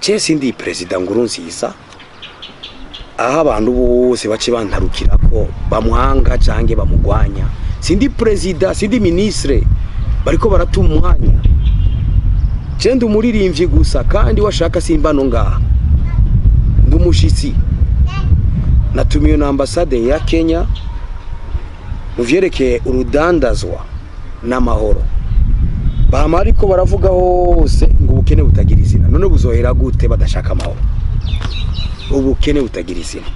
Chese ndi president Nkurunziza aha abantu bose bace bantarukira ko bamuhanga cange bamugwanya. Sindi president, sindi ministre bariko baratuma umwanya. Cende umuririmvye gusa kandi washaka simbano ngaha. Ndumushitsi. Natumiyo na ambasade ya Kenya muvyerekeye urudandazwa n'amahoro. Bamari ko baravuga hose ngo ubukene butagira izina. None buzohera gute badashaka amahoro? Ubukene butagira izina.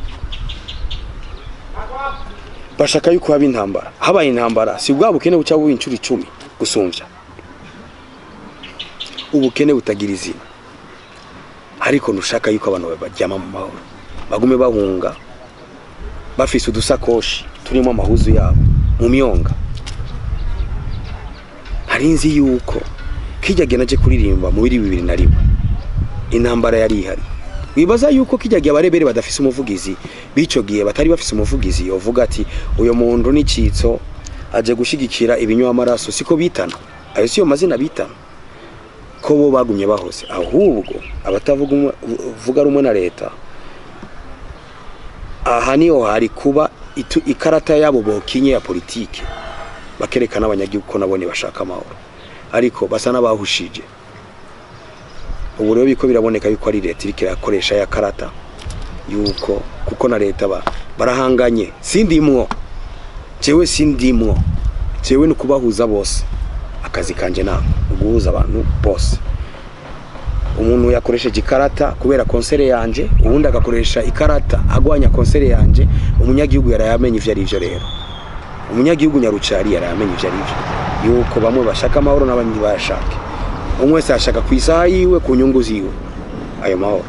Bashaka yuko haba intambara. Habaye intambara si bwa bukene buca bw'incuri 10 gusumvya. Ubukene butagira izina. Ariko nushaka yuko abantu bajyama mu mahoro. Bagume bahunga. Bafise udusakoshi turimo amahuzu yabo mu myonga. Harinzi yuko kijyage naje kuririmba mu 2001 intambara yari ihari. Wibaza yuko kijyage abarebere badafise umuvugizi bico giye batari bafise umuvugizi yovuga ati uyo muntu ni citso aje gushigikira ibinywa amaraso siko bitana. Ayo siyo mazina bitana. Ko bo bagumye bahose ahubwo abatavuga rumwe na leta. Aha niho hari kuba ikarata yabo bokinye ya politike bakerekana abanyagihugu ko nabone bashaka amahoro ariko basa nabahushije. Ubu rero biko biraboneka yuko ari leta irike yakoresha ya karata yuko kuko na leta barahanganye. Sindimwo jewe sindimwo jewe no kubahuza bose akazi kanje na guhuza abantu bose. Umuntu yakoresheje ikarata kubera konsere yanje ubundi agakoresha ikarata agwanya konsere yanje umunyagihugu yarayamenye ivyo ari byo rero. Umunyagihugu nyarucari yarayamenye ivyo ari byo yuko bamwe bashaka amahoro n'abandi bashaka umwe se ashaka kwisaha yiwe ku nyungu ziwe ayo mahoro.